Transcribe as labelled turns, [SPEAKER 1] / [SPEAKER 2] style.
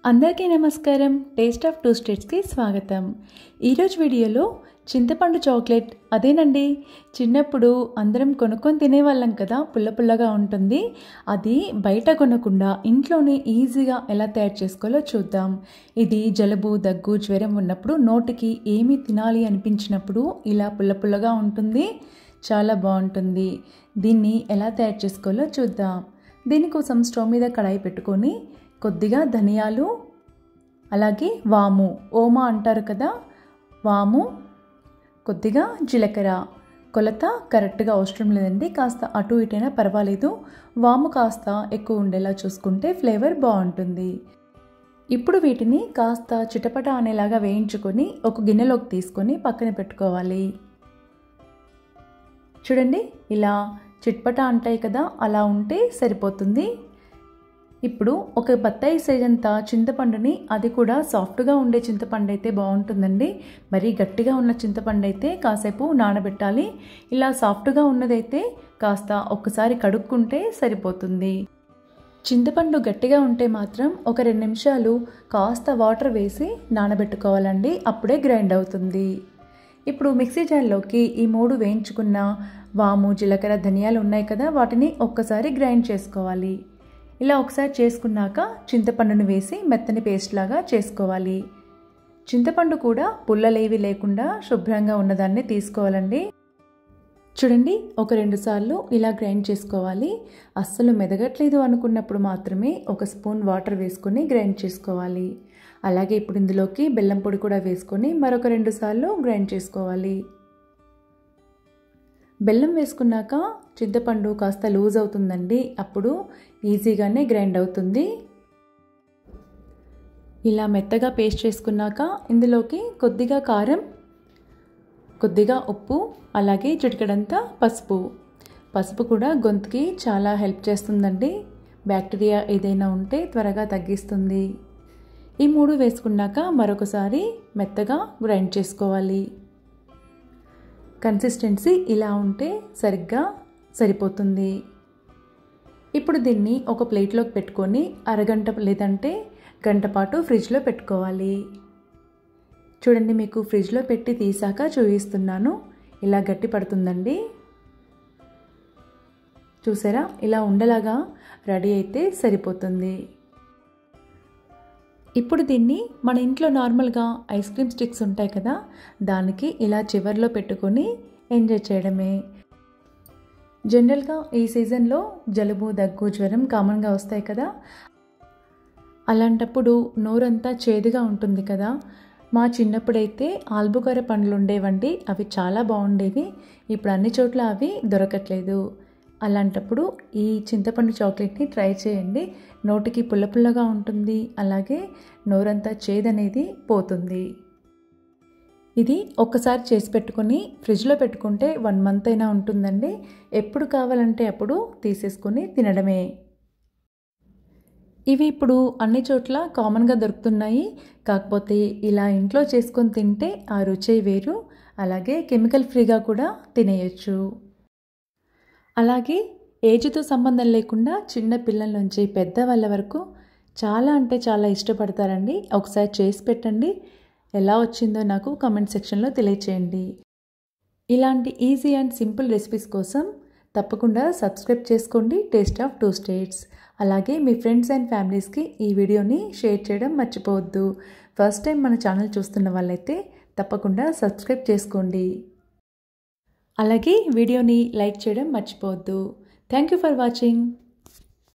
[SPEAKER 1] అందరికీ నమస్కారం. Taste of two స్టేట్స్కి స్వాగతం. ఈరోజు వీడియోలో చింతపండు చాక్లెట్, అదేనండి చిన్నప్పుడు అందరం కొనుక్కొని తినేవాళ్ళం కదా, పుల్ల పుల్లగా ఉంటుంది. అది బయట కొనకుండా ఇంట్లోనే ఈజీగా ఎలా తయారు చేసుకోవాలో చూద్దాం. ఇది జలుబు, దగ్గు, జ్వరం ఉన్నప్పుడు నోటికి ఏమి తినాలి అనిపించినప్పుడు ఇలా పుల్ల పుల్లగా ఉంటుంది, చాలా బాగుంటుంది. దీన్ని ఎలా తయారు చేసుకోవాలో చూద్దాం. దీనికోసం స్టవ్ మీద కడాయి పెట్టుకొని కొద్దిగా ధనియాలు, అలాగే వాము, ఓమా అంటారు కదా, వాము, కొద్దిగా జీలకర్ర. కొలత కరెక్ట్గా అవసరం లేదండి, కాస్త అటు ఇటైనా పర్వాలేదు. వాము కాస్త ఎక్కువ ఉండేలా చూసుకుంటే ఫ్లేవర్ బాగుంటుంది. ఇప్పుడు వీటిని కాస్త చిటపట అనేలాగా వేయించుకొని ఒక గిన్నెలోకి తీసుకొని పక్కన పెట్టుకోవాలి. చూడండి, ఇలా చిట్పట అంటాయి కదా, అలా ఉంటే సరిపోతుంది. ఇప్పుడు ఒక బత్తాయి సైజ్ అంత చింతపండుని, అది కూడా సాఫ్ట్గా ఉండే చింతపండు అయితే బాగుంటుందండి. మరీ గట్టిగా ఉన్న చింతపండు అయితే కాసేపు నానబెట్టాలి. ఇలా సాఫ్ట్గా ఉన్నదైతే కాస్త ఒక్కసారి కడుక్కుంటే సరిపోతుంది. చింతపండు గట్టిగా ఉంటే మాత్రం ఒక 2 నిమిషాలు కాస్త వాటర్ వేసి నానబెట్టుకోవాలండి, అప్పుడే గ్రైండ్ అవుతుంది. ఇప్పుడు మిక్సీ జార్లోకి ఈ 3 వేయించుకున్న వాము, జీలకర్ర, ధనియాలు ఉన్నాయి కదా, వాటిని ఒక్కసారి గ్రైండ్ చేసుకోవాలి. ఇలా ఒకసారి చేసుకున్నాక చింతపండును వేసి మెత్తని పేస్ట్ లాగా చేసుకోవాలి. చింతపండు కూడా పుల్లలేవి లేకుండా శుభ్రంగా ఉన్నదాన్ని తీసుకోవాలండి. చూడండి, ఒక 2 సార్లు ఇలా గ్రైండ్ చేసుకోవాలి. అస్సలు మెదగట్లేదు అనుకున్నప్పుడు మాత్రమే ఒక స్పూన్ వాటర్ వేసుకొని గ్రైండ్ చేసుకోవాలి. అలాగే ఇప్పుడు ఇందులోకి బెల్లం పొడి కూడా వేసుకొని మరొక 2 సార్లు గ్రైండ్ చేసుకోవాలి. బెల్లం వేసుకున్నాక చింతపండు కాస్త లూజ్ అవుతుందండి, అప్పుడు ఈజీగానే గ్రైండ్ అవుతుంది. ఇలా మెత్తగా పేస్ట్ చేసుకున్నాక ఇందులోకి కొద్దిగా కారం, కొద్దిగా ఉప్పు, అలాగే చిటికెడంతా పసుపు కూడా గొంతుకి చాలా హెల్ప్ చేస్తుందండి. బ్యాక్టీరియా ఏదైనా ఉంటే త్వరగా తగ్గిస్తుంది. ఈ 3 వేసుకున్నాక మరొకసారి మెత్తగా గ్రైండ్ చేసుకోవాలి. కన్సిస్టెన్సీ ఇలా ఉంటే సరిగ్గా సరిపోతుంది. ఇప్పుడు దీన్ని ఒక ప్లేట్లోకి పెట్టుకొని అరగంట లేదంటే గంట పాటు ఫ్రిడ్జ్లో పెట్టుకోవాలి. చూడండి, మీకు ఫ్రిడ్జ్లో పెట్టి తీసాక చూపిస్తున్నాను. ఇలా గట్టి పడుతుందండి, చూసారా? ఇలా ఉండలాగా రెడీ అయితే సరిపోతుంది. ఇప్పుడు దీన్ని మన ఇంట్లో నార్మల్గా ఐస్ క్రీమ్ స్టిక్స్ ఉంటాయి కదా, దానికి ఇలా చివర్లో పెట్టుకొని ఎంజాయ్ చేయడమే. జనరల్గా ఈ సీజన్లో జలుబు, దగ్గు, జ్వరం కామన్గా వస్తాయి కదా, అలాంటప్పుడు నోరంతా చేదుగా ఉంటుంది కదా. మా చిన్నప్పుడైతే ఆల్బుకర పండ్లు ఉండేవండి, అవి చాలా బాగుండేవి. ఇప్పుడు అన్ని చోట్ల అవి దొరకట్లేదు. అలాంటప్పుడు ఈ చింతపండు చాక్లెట్ని ట్రై చేయండి. నోటికి పుల్ల పుల్లగా ఉంటుంది, అలాగే నోరంతా చేదనేది పోతుంది. ఇది ఒక్కసారి చేసి పెట్టుకొని ఫ్రిడ్జ్లో పెట్టుకుంటే 1 మంత్ అయినా ఉంటుందండి. ఎప్పుడు కావాలంటే అప్పుడు తీసేసుకొని తినడమే. ఇవి ఇప్పుడు అన్ని చోట్ల కామన్గా దొరుకుతున్నాయి. కాకపోతే ఇలా ఇంట్లో చేసుకొని తింటే ఆ రుచే వేరు, అలాగే కెమికల్ ఫ్రీగా కూడా తినేయచ్చు. అలాగే ఏజ్తో సంబంధం లేకుండా చిన్న పిల్లల నుంచి పెద్దవాళ్ళ వరకు చాలా అంటే చాలా ఇష్టపడతారండి. ఒకసారి చేసి పెట్టండి, ఎలా వచ్చిందో నాకు కామెంట్ సెక్షన్లో తెలియచేయండి. ఇలాంటి ఈజీ అండ్ సింపుల్ రెసిపీస్ కోసం తప్పకుండా సబ్స్క్రైబ్ చేసుకోండి టేస్ట్ ఆఫ్ టూ స్టేట్స్. అలాగే మీ ఫ్రెండ్స్ అండ్ ఫ్యామిలీస్కి ఈ వీడియోని షేర్ చేయడం మర్చిపోవద్దు. ఫస్ట్ టైం మన ఛానల్ చూస్తున్న వాళ్ళైతే తప్పకుండా సబ్స్క్రైబ్ చేసుకోండి. అలాగే వీడియోని లైక్ చేయడం మర్చిపోవద్దు. Thank you for watching.